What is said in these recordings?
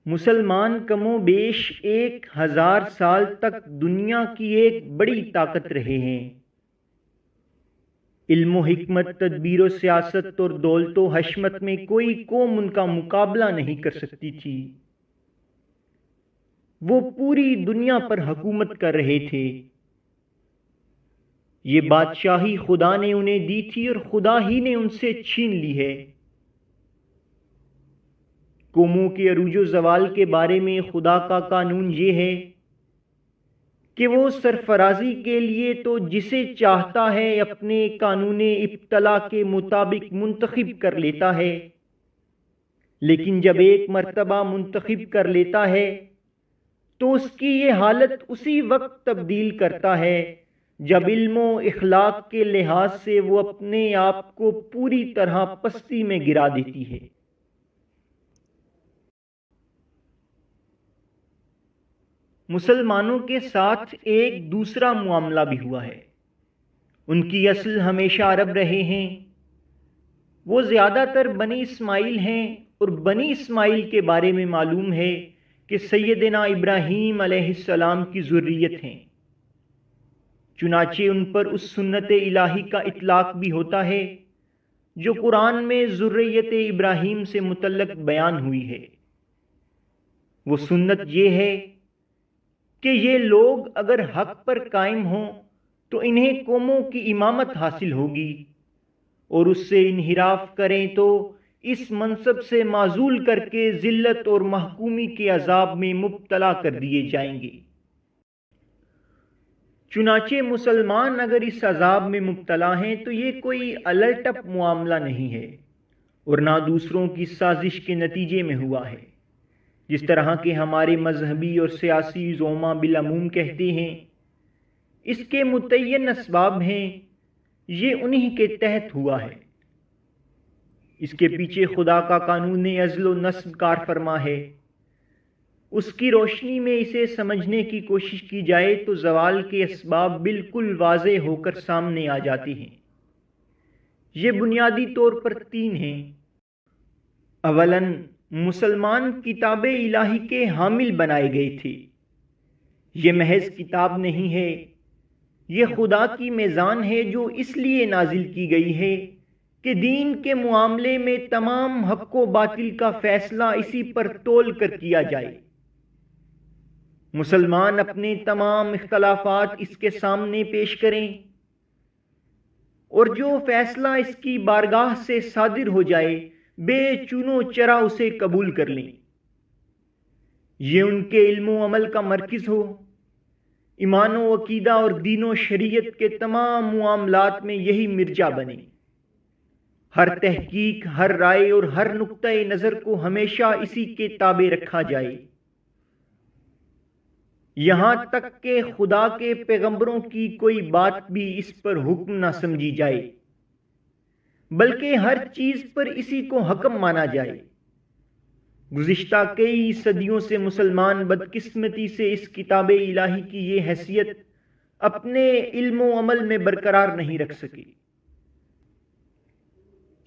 مسلمان کم و بیش 1000 سال تک دنیا کی ایک بڑی طاقت رہے ہیں۔ علم و حکمت، تدبیر و سیاست اور دولت و حشمت میں کوئی قوم ان کا مقابلہ نہیں کر سکتی تھی۔ وہ پوری دنیا پر حکومت کر رہے تھے۔ یہ بادشاہی خدا نے انہیں دی تھی اور خدا ہی نے ان سے چھین لی ہے۔ قوموں کے عروج و زوال کے بارے میں خدا کا قانون یہ ہے کہ وہ سرفرازی کے لیے تو جسے چاہتا ہے اپنے قانون ابتلا کے مطابق منتخب کر لیتا ہے، لیکن جب ایک مرتبہ منتخب کر لیتا ہے تو اس کی یہ حالت اسی وقت تبدیل کرتا ہے جب علم و اخلاق کے لحاظ سے وہ اپنے آپ کو پوری طرح پستی میں گرا دیتی ہے۔ مسلمانوں کے ساتھ ایک دوسرا معاملہ بھی ہوا ہے۔ ان کی اصل ہمیشہ عرب رہے ہیں۔ وہ زیادہ تر بنی اسماعیل ہیں اور بنی اسماعیل کے بارے میں معلوم ہے کہ سیدنا ابراہیم علیہ السلام کی ذریت ہیں۔ چنانچہ ان پر اس سنت الہی کا اطلاق بھی ہوتا ہے جو قرآن میں ذریت ابراہیم سے متعلق بیان ہوئی ہے۔ وہ سنت یہ ہے کہ یہ لوگ اگر حق پر قائم ہوں تو انہیں قوموں کی امامت حاصل ہوگی، اور اس سے انحراف کریں تو اس منصب سے معزول کر کے ذلت اور محکومی کے عذاب میں مبتلا کر دیے جائیں گے۔ چنانچہ مسلمان اگر اس عذاب میں مبتلا ہیں تو یہ کوئی الٹپ معاملہ نہیں ہے اور نہ دوسروں کی سازش کے نتیجے میں ہوا ہے، جس طرح کہ ہمارے مذہبی اور سیاسی زعما بالعموم کہتے ہیں۔ اس کے متعین اسباب ہیں، یہ انہی کے تحت ہوا ہے۔ اس کے پیچھے خدا کا قانون عزل و نصب کار فرما ہے۔ اس کی روشنی میں اسے سمجھنے کی کوشش کی جائے تو زوال کے اسباب بالکل واضح ہو کر سامنے آ جاتے ہیں۔ یہ بنیادی طور پر 3 ہیں۔ اولاً، مسلمان کتاب الہی کے حامل بنائے گئے تھے۔ یہ محض کتاب نہیں ہے، یہ خدا کی میزان ہے جو اس لیے نازل کی گئی ہے کہ دین کے معاملے میں تمام حق و باطل کا فیصلہ اسی پر تول کر کیا جائے۔ مسلمان اپنے تمام اختلافات اس کے سامنے پیش کریں اور جو فیصلہ اس کی بارگاہ سے صادر ہو جائے بے چونو چرا اسے قبول کر لیں۔ یہ ان کے علم و عمل کا مرکز ہو۔ ایمان و عقیدہ اور دین و شریعت کے تمام معاملات میں یہی مرجع بنے۔ ہر تحقیق، ہر رائے اور ہر نقطۂ نظر کو ہمیشہ اسی کے تابع رکھا جائے، یہاں تک کہ خدا کے پیغمبروں کی کوئی بات بھی اس پر حکم نہ سمجھی جائے، بلکہ ہر چیز پر اسی کو حکم مانا جائے۔ گزشتہ کئی صدیوں سے مسلمان بدقسمتی سے اس کتاب الہی کی یہ حیثیت اپنے علم و عمل میں برقرار نہیں رکھ سکے۔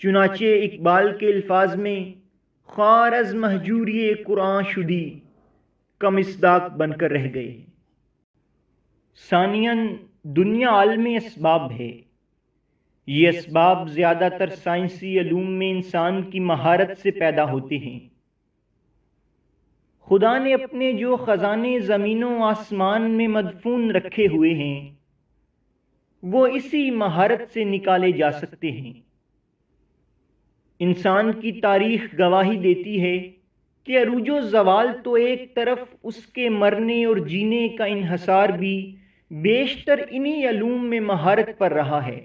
چنانچہ اقبال کے الفاظ میں خار از مہجوری قرآن شدی کا مصداق بن کر رہ گئے۔ ثانیاً، دنیا عالم اسباب ہے۔ یہ اسباب زیادہ تر سائنسی علوم میں انسان کی مہارت سے پیدا ہوتے ہیں۔ خدا نے اپنے جو خزانے زمین و آسمان میں مدفون رکھے ہوئے ہیں وہ اسی مہارت سے نکالے جا سکتے ہیں۔ انسان کی تاریخ گواہی دیتی ہے کہ عروج و زوال تو ایک طرف، اس کے مرنے اور جینے کا انحصار بھی بیشتر انہی علوم میں مہارت پر رہا ہے۔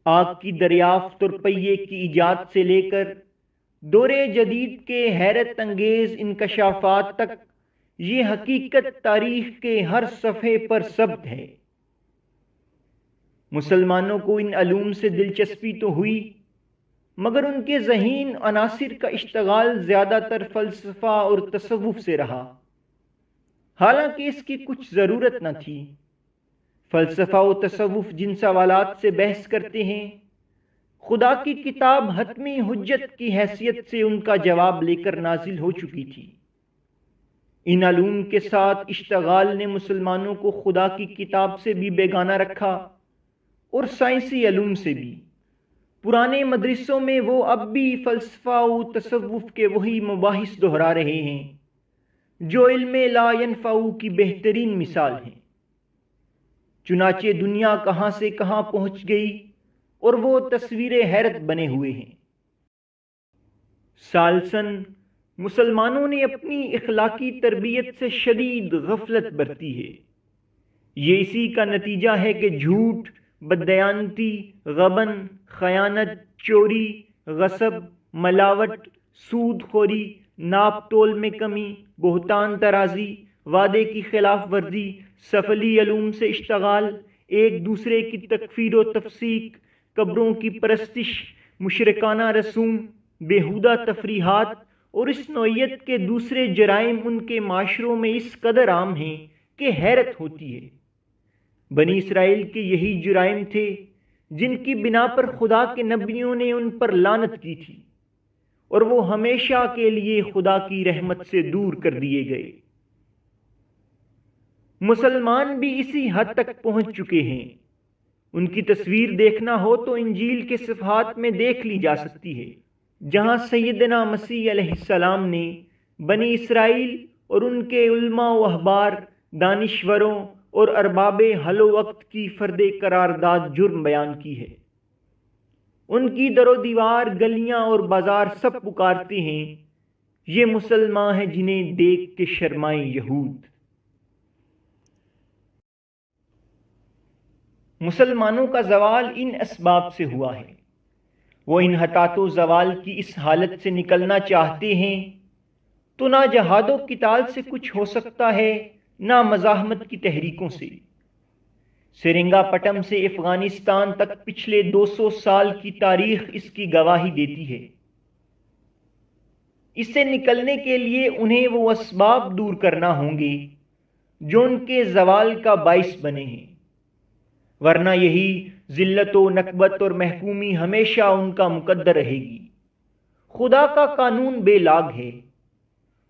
آگ کی دریافت اور پہیے کی ایجاد سے لے کر دور جدید کے حیرت انگیز انکشافات تک یہ حقیقت تاریخ کے ہر صفحے پر ثبت ہے۔ مسلمانوں کو ان علوم سے دلچسپی تو ہوئی، مگر ان کے ذہین عناصر کا اشتغال زیادہ تر فلسفہ اور تصوف سے رہا، حالانکہ اس کی کچھ ضرورت نہ تھی۔ فلسفہ و تصوف جن سوالات سے بحث کرتے ہیں خدا کی کتاب حتمی حجت کی حیثیت سے ان کا جواب لے کر نازل ہو چکی تھی۔ ان علوم کے ساتھ اشتغال نے مسلمانوں کو خدا کی کتاب سے بھی بیگانہ رکھا اور سائنسی علوم سے بھی۔ پرانے مدرسوں میں وہ اب بھی فلسفہ و تصوف کے وہی مباحث دہرا رہے ہیں جو علم لا ینفع کی بہترین مثال ہیں۔ چنانچہ دنیا کہاں سے کہاں پہنچ گئی اور وہ تصویر حیرت بنے ہوئے ہیں۔ ثالثاً، مسلمانوں نے اپنی اخلاقی تربیت سے شدید غفلت برتی ہے۔ یہ اسی کا نتیجہ ہے کہ جھوٹ، بددیانتی، غبن، خیانت، چوری، غصب، ملاوٹ، سود خوری، ناپ تول میں کمی، بہتان ترازی، وعدے کی خلاف ورزی، سفلی علوم سے اشتغال، ایک دوسرے کی تکفیر و تفسیق، قبروں کی پرستش، مشرکانہ رسوم، بیہودہ تفریحات اور اس نوعیت کے دوسرے جرائم ان کے معاشروں میں اس قدر عام ہیں کہ حیرت ہوتی ہے۔ بنی اسرائیل کے یہی جرائم تھے جن کی بنا پر خدا کے نبیوں نے ان پر لعنت کی تھی اور وہ ہمیشہ کے لیے خدا کی رحمت سے دور کر دیے گئے۔ مسلمان بھی اسی حد تک پہنچ چکے ہیں۔ ان کی تصویر دیکھنا ہو تو انجیل کے صفحات میں دیکھ لی جا سکتی ہے، جہاں سیدنا مسیح علیہ السلام نے بنی اسرائیل اور ان کے علماء و احبار، دانشوروں اور ارباب حل و وقت کی فرد قرارداد جرم بیان کی ہے۔ ان کی در و دیوار، گلیاں اور بازار سب پکارتے ہیں، یہ مسلمان ہیں جنہیں دیکھ کے شرمائیں یہود۔ مسلمانوں کا زوال ان اسباب سے ہوا ہے۔ وہ ان حتات و زوال کی اس حالت سے نکلنا چاہتے ہیں تو نہ جہاد و قتال سے کچھ ہو سکتا ہے، نہ مزاحمت کی تحریکوں سے۔ سرنگا پٹم سے افغانستان تک پچھلے 200 سال کی تاریخ اس کی گواہی دیتی ہے۔ اس سے نکلنے کے لیے انہیں وہ اسباب دور کرنا ہوں گے جو ان کے زوال کا باعث بنے ہیں، ورنہ یہی ذلت و نکبت اور محکومی ہمیشہ ان کا مقدر رہے گی۔ خدا کا قانون بے لاگ ہے،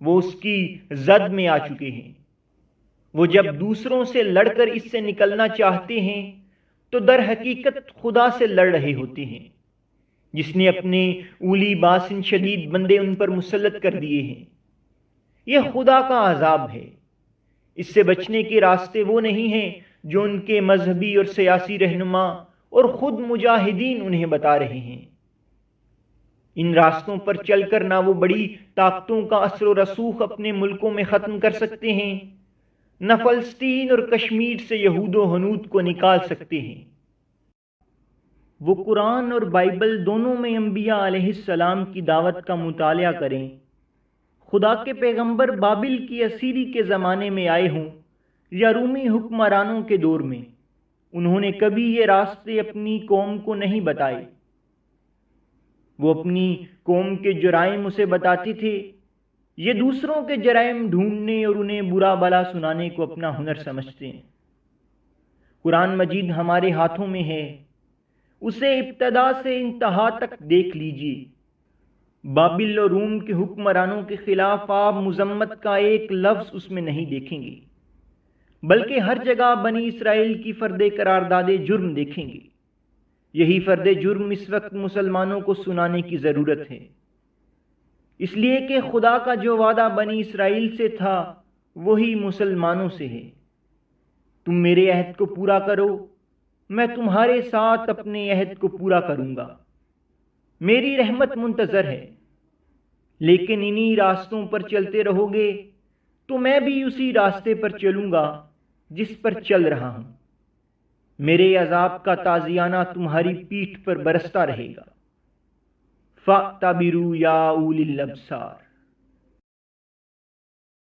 وہ اس کی زد میں آ چکے ہیں۔ وہ جب دوسروں سے لڑ کر اس سے نکلنا چاہتے ہیں تو در حقیقت خدا سے لڑ رہے ہوتے ہیں، جس نے اپنے اولی باسن شدید بندے ان پر مسلط کر دیے ہیں۔ یہ خدا کا عذاب ہے۔ اس سے بچنے کے راستے وہ نہیں ہیں جو ان کے مذہبی اور سیاسی رہنما اور خود مجاہدین انہیں بتا رہے ہیں۔ ان راستوں پر چل کر نہ وہ بڑی طاقتوں کا اثر و رسوخ اپنے ملکوں میں ختم کر سکتے ہیں، نہ فلسطین اور کشمیر سے یہود و ہنود کو نکال سکتے ہیں۔ وہ قرآن اور بائبل دونوں میں انبیاء علیہ السلام کی دعوت کا مطالعہ کریں۔ خدا کے پیغمبر بابل کی اسیری کے زمانے میں آئے ہوں یا رومی حکمرانوں کے دور میں، انہوں نے کبھی یہ راستے اپنی قوم کو نہیں بتائے۔ وہ اپنی قوم کے جرائم اسے بتاتے تھے، یہ دوسروں کے جرائم ڈھونڈنے اور انہیں برا بلا سنانے کو اپنا ہنر سمجھتے ہیں۔ قرآن مجید ہمارے ہاتھوں میں ہے، اسے ابتدا سے انتہا تک دیکھ لیجیے۔ بابل اور روم کے حکمرانوں کے خلاف آپ مذمت کا ایک لفظ اس میں نہیں دیکھیں گے، بلکہ ہر جگہ بنی اسرائیل کی فرد قرارداد جرم دیکھیں گے۔ یہی فرد جرم اس وقت مسلمانوں کو سنانے کی ضرورت ہے، اس لیے کہ خدا کا جو وعدہ بنی اسرائیل سے تھا وہی مسلمانوں سے ہے۔ تم میرے عہد کو پورا کرو، میں تمہارے ساتھ اپنے عہد کو پورا کروں گا، میری رحمت منتظر ہے۔ لیکن انہی راستوں پر چلتے رہو گے تو میں بھی اسی راستے پر چلوں گا جس پر چل رہا ہوں، میرے عذاب کا تازیانہ تمہاری پیٹھ پر برستا رہے گا۔ فَاعْتَبِرُوا يَا أُولِي الْأَبْصَارِ۔